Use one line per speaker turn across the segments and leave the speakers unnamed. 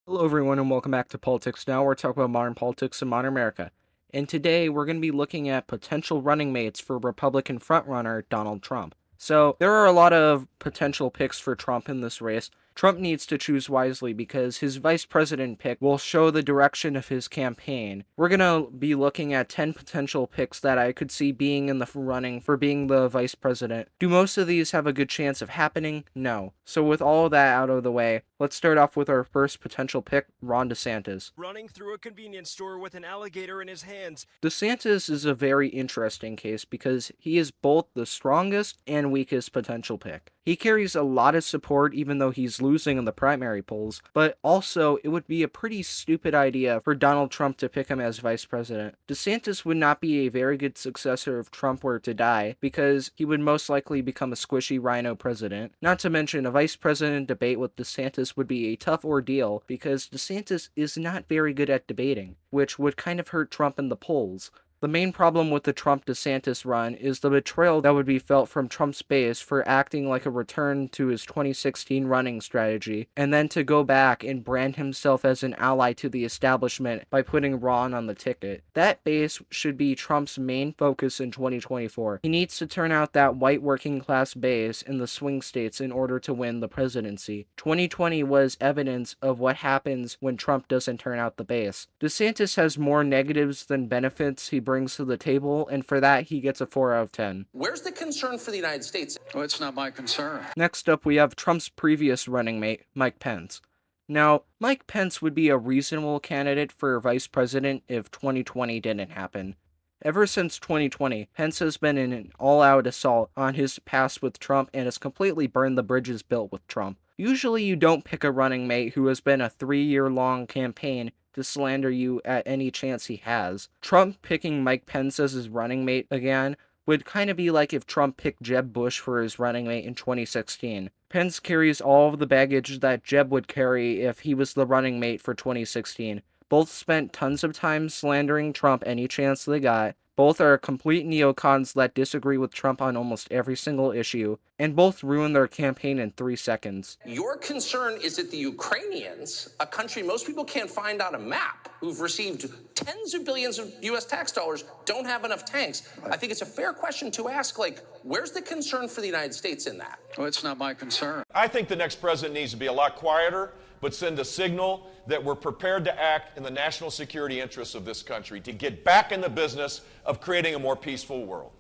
Hello, everyone, and welcome back to Politics Now. We're talking about modern politics and modern America. And today we're going to be looking at potential running mates for Republican frontrunner Donald Trump. So there are a lot of potential picks for Trump in this race. Trump needs to choose wisely because his vice president pick will show the direction of his campaign. We're going to be looking at 10 potential picks that I could see being in the running for being the vice president. Do most of these have a good chance of happening? No. So with all of that out of the way, let's start off with our first potential pick, Ron DeSantis.
Running through a convenience store with an alligator in his hands.
DeSantis is a very interesting case because he is both the strongest and weakest potential pick. He carries a lot of support even though he's losing in the primary polls, but also it would be a pretty stupid idea for Donald Trump to pick him as vice president. DeSantis would not be a very good successor if Trump were to die because he would most likely become a squishy rhino president. Not to mention a vice president debate with DeSantis would be a tough ordeal because DeSantis is not very good at debating, which would kind of hurt Trump in the polls. The main problem with the Trump-DeSantis run is the betrayal that would be felt from Trump's base for acting like a return to his 2016 running strategy, and then to go back and brand himself as an ally to the establishment by putting Ron on the ticket. That base should be Trump's main focus in 2024. He needs to turn out that white working-class base in the swing states in order to win the presidency. 2020 was evidence of what happens when Trump doesn't turn out the base. DeSantis has more negatives than benefits he brings to the table, and for that he gets a 4 out of 10.
Where's the concern for the United States?
Well, it's not my concern.
Next up, we have Trump's previous running mate, Mike Pence. Now, Mike Pence would be a reasonable candidate for vice president if 2020 didn't happen. Ever since 2020, Pence has been in an all-out assault on his past with Trump and has completely burned the bridges built with Trump. Usually you don't pick a running mate who has been a 3-year-long campaign to slander you at any chance he has. Trump picking Mike Pence as his running mate again would kind of be like if Trump picked Jeb Bush for his running mate in 2016. Pence carries all of the baggage that Jeb would carry if he was the running mate for 2016. Both spent tons of time slandering Trump any chance they got. Both are complete neocons that disagree with Trump on almost every single issue, and both ruined their campaign in 3 seconds.
Your concern is that the Ukrainians, a country most people can't find on a map, who've received tens of billions of U.S. tax dollars, don't have enough tanks. I think it's a fair question to ask, where's the concern for the United States in that?
Well, it's not my concern.
I think the next president needs to be a lot quieter, but send a signal that we're prepared to act in the national security interests of this country to get back in the business of creating a more peaceful world.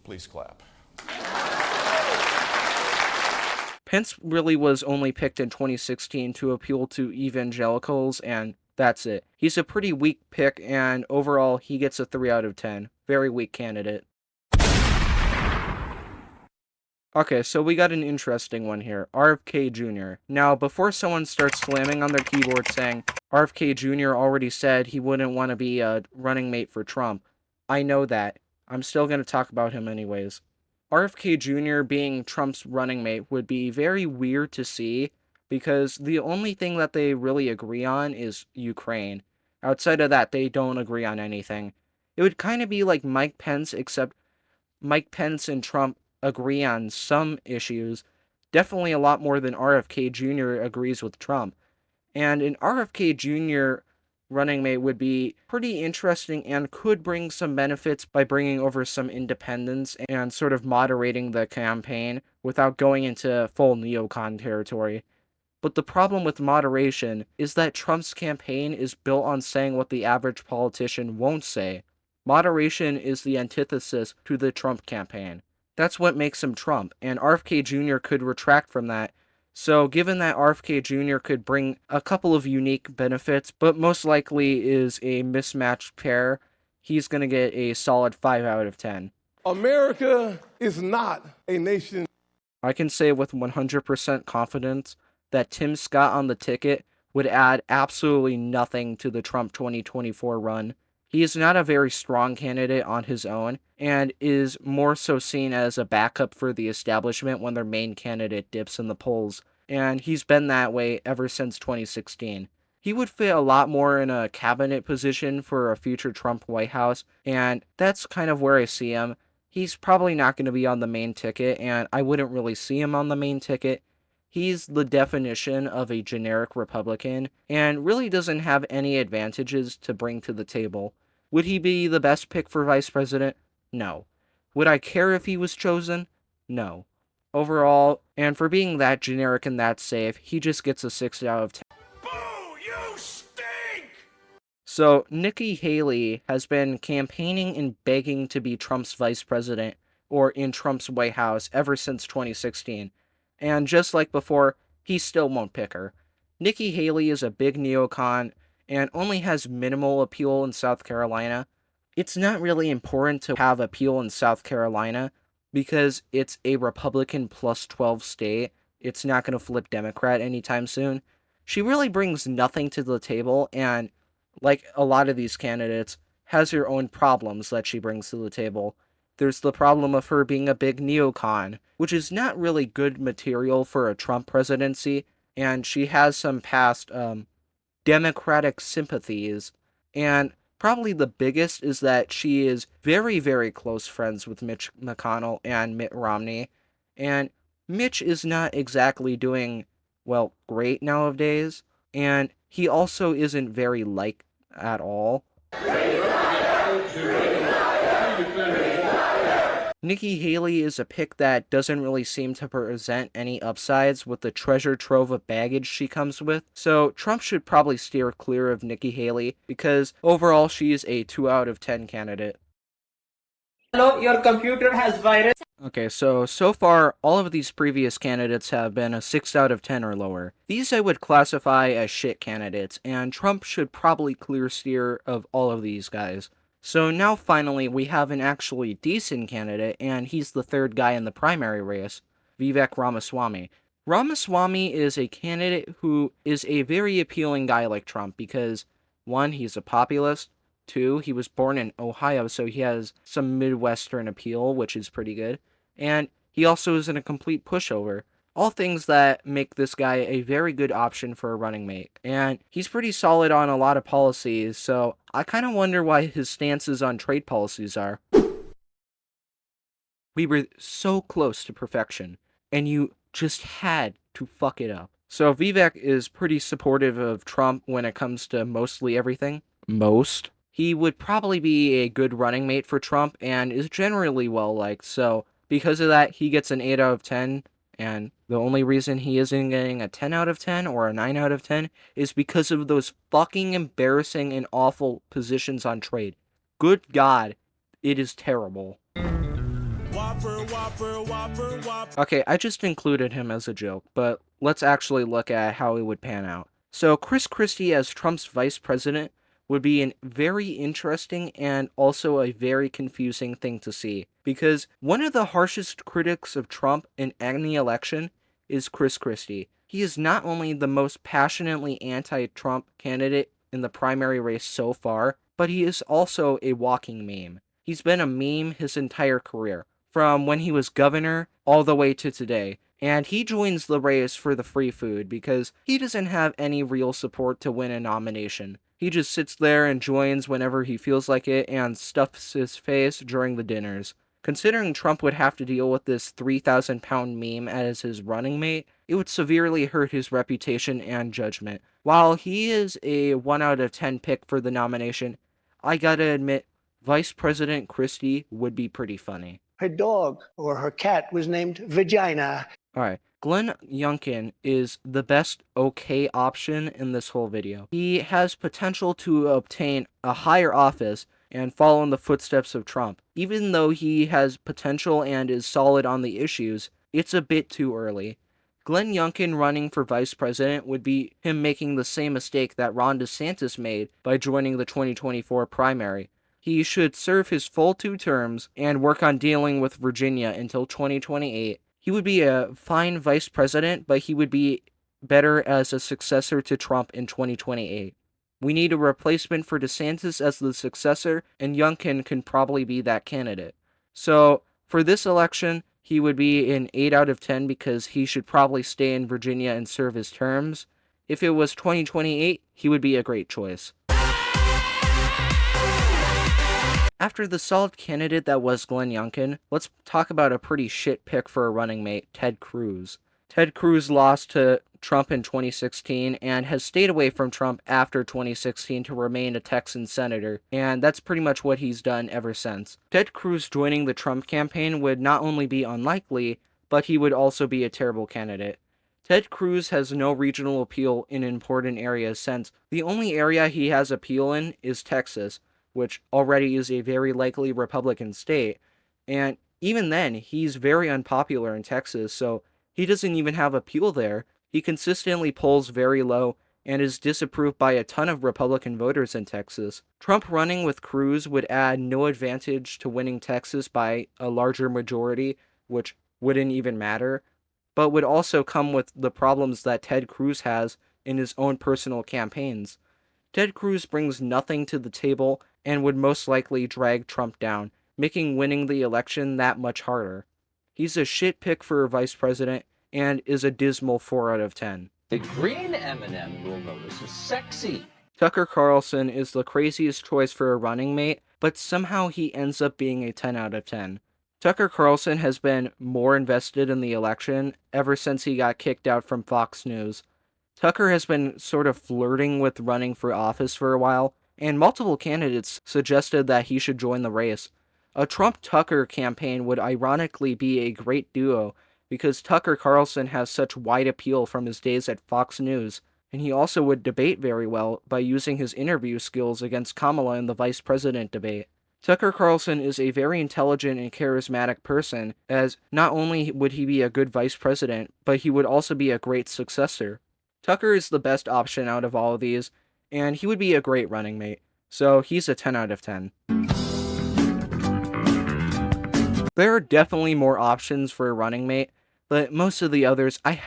Please clap.
Pence really was only picked in 2016 to appeal to evangelicals, and that's it. He's a pretty weak pick, and overall, he gets a 3 out of 10. Very weak candidate. Okay, so we got an interesting one here, RFK Jr. Now, before someone starts slamming on their keyboard saying, RFK Jr. already said he wouldn't want to be a running mate for Trump, I know that. I'm still going to talk about him anyways. RFK Jr. being Trump's running mate would be very weird to see because the only thing that they really agree on is Ukraine. Outside of that, they don't agree on anything. It would kind of be like Mike Pence, except Mike Pence and Trump agree on some issues, definitely a lot more than RFK Jr. agrees with Trump. And an RFK Jr. running mate would be pretty interesting and could bring some benefits by bringing over some independence and sort of moderating the campaign without going into full neocon territory. But the problem with moderation is that Trump's campaign is built on saying what the average politician won't say. Moderation is the antithesis to the Trump campaign. That's what makes him Trump, and RFK Jr. could retract from that. So given that RFK Jr. could bring a couple of unique benefits, but most likely is a mismatched pair, he's going to get a solid 5 out of 10.
America is not a nation.
I can say with 100% confidence that Tim Scott on the ticket would add absolutely nothing to the Trump 2024 run. He is not a very strong candidate on his own, and is more so seen as a backup for the establishment when their main candidate dips in the polls, and he's been that way ever since 2016. He would fit a lot more in a cabinet position for a future Trump White House, and that's kind of where I see him. He's probably not going to be on the main ticket, and I wouldn't really see him on the main ticket. He's the definition of a generic Republican and really doesn't have any advantages to bring to the table. Would he be the best pick for vice president? No. Would I care if he was chosen? No. Overall, and for being that generic and that safe, he just gets a 6 out of 10.
Boo! You stink!
So, Nikki Haley has been campaigning and begging to be Trump's vice president or in Trump's White House ever since 2016. And just like before, he still won't pick her. Nikki Haley is a big neocon and only has minimal appeal in South Carolina. It's not really important to have appeal in South Carolina because it's a Republican plus 12 state. It's not going to flip Democrat anytime soon. She really brings nothing to the table, and like a lot of these candidates, has her own problems that she brings to the table. There's the problem of her being a big neocon, which is not really good material for a Trump presidency, and she has some past Democratic sympathies, and probably the biggest is that she is very, very close friends with Mitch McConnell and Mitt Romney, and Mitch is not exactly doing, well, great nowadays, and he also isn't very liked at all. Nikki Haley is a pick that doesn't really seem to present any upsides with the treasure trove of baggage she comes with, so Trump should probably steer clear of Nikki Haley because overall she is a 2 out of 10 candidate.
Hello, your computer has virus.
Okay, so far, all of these previous candidates have been a 6 out of 10 or lower. These I would classify as shit candidates, and Trump should probably clear steer of all of these guys. So now finally we have an actually decent candidate, and he's the third guy in the primary race, Vivek Ramaswamy. Ramaswamy is a candidate who is a very appealing guy like Trump because, 1, he's a populist, 2, he was born in Ohio, so he has some Midwestern appeal, which is pretty good, and he also isn't a complete pushover. All things that make this guy a very good option for a running mate. And he's pretty solid on a lot of policies, so I kind of wonder why his stances on trade policies are. We were so close to perfection, and you just had to fuck it up. So Vivek is pretty supportive of Trump when it comes to mostly everything. Most. He would probably be a good running mate for Trump and is generally well liked, so because of that, he gets an 8 out of 10. And the only reason he isn't getting a 10 out of 10 or a 9 out of 10 is because of those fucking embarrassing and awful positions on trade. Good God, it is terrible. Okay, I just included him as a joke, but let's actually look at how it would pan out. So Chris Christie as Trump's vice president would be a very interesting and also a very confusing thing to see. Because one of the harshest critics of Trump in any election is Chris Christie. He is not only the most passionately anti-Trump candidate in the primary race so far, but he is also a walking meme. He's been a meme his entire career, from when he was governor all the way to today. And he joins the race for the free food because he doesn't have any real support to win a nomination. He just sits there and joins whenever he feels like it and stuffs his face during the dinners. Considering Trump would have to deal with this 3,000-pound meme as his running mate, it would severely hurt his reputation and judgment. While he is a 1 out of 10 pick for the nomination, I gotta admit, Vice President Christie would be pretty funny.
Her dog or her cat was named Vagina.
Alright, Glenn Youngkin is the best okay option in this whole video. He has potential to obtain a higher office and follow in the footsteps of Trump. Even though he has potential and is solid on the issues, it's a bit too early. Glenn Youngkin running for vice president would be him making the same mistake that Ron DeSantis made by joining the 2024 primary. He should serve his full 2 terms and work on dealing with Virginia until 2028. He would be a fine vice president, but he would be better as a successor to Trump in 2028. We need a replacement for DeSantis as the successor, and Youngkin can probably be that candidate. So, for this election, he would be an 8 out of 10 because he should probably stay in Virginia and serve his terms. If it was 2028, he would be a great choice. After the solid candidate that was Glenn Youngkin, let's talk about a pretty shit pick for a running mate, Ted Cruz. Ted Cruz lost to Trump in 2016 and has stayed away from Trump after 2016 to remain a Texan senator, and that's pretty much what he's done ever since. Ted Cruz joining the Trump campaign would not only be unlikely, but he would also be a terrible candidate. Ted Cruz has no regional appeal in important areas since the only area he has appeal in is Texas, which already is a very likely Republican state, and even then, he's very unpopular in Texas, so he doesn't even have appeal there. He consistently polls very low and is disapproved by a ton of Republican voters in Texas. Trump running with Cruz would add no advantage to winning Texas by a larger majority, which wouldn't even matter, but would also come with the problems that Ted Cruz has in his own personal campaigns. Ted Cruz brings nothing to the table and would most likely drag Trump down, making winning the election that much harder. He's a shit pick for vice president and is a dismal 4 out of 10.
The green M&M you'll notice is sexy.
Tucker Carlson is the craziest choice for a running mate, but somehow he ends up being a 10 out of 10. Tucker Carlson has been more invested in the election ever since he got kicked out from Fox News. Tucker has been sort of flirting with running for office for a while, and multiple candidates suggested that he should join the race. A Trump-Tucker campaign would ironically be a great duo because Tucker Carlson has such wide appeal from his days at Fox News, and he also would debate very well by using his interview skills against Kamala in the vice president debate. Tucker Carlson is a very intelligent and charismatic person, as not only would he be a good vice president, but he would also be a great successor. Tucker is the best option out of all of these, and he would be a great running mate, so he's a 10 out of 10. There are definitely more options for a running mate, but most of the others I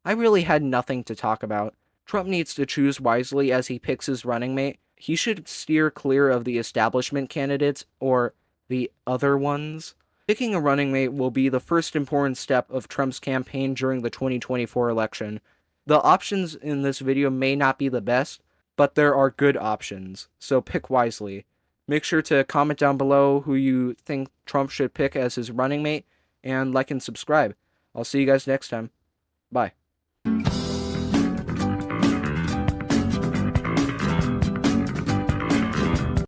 really had nothing to talk about. Trump needs to choose wisely as he picks his running mate. He should steer clear of the establishment candidates or the other ones. Picking a running mate will be the first important step of Trump's campaign during the 2024 election. The options in this video may not be the best, but there are good options, so pick wisely. Make sure to comment down below who you think Trump should pick as his running mate, and like and subscribe. I'll see you guys next time. Bye.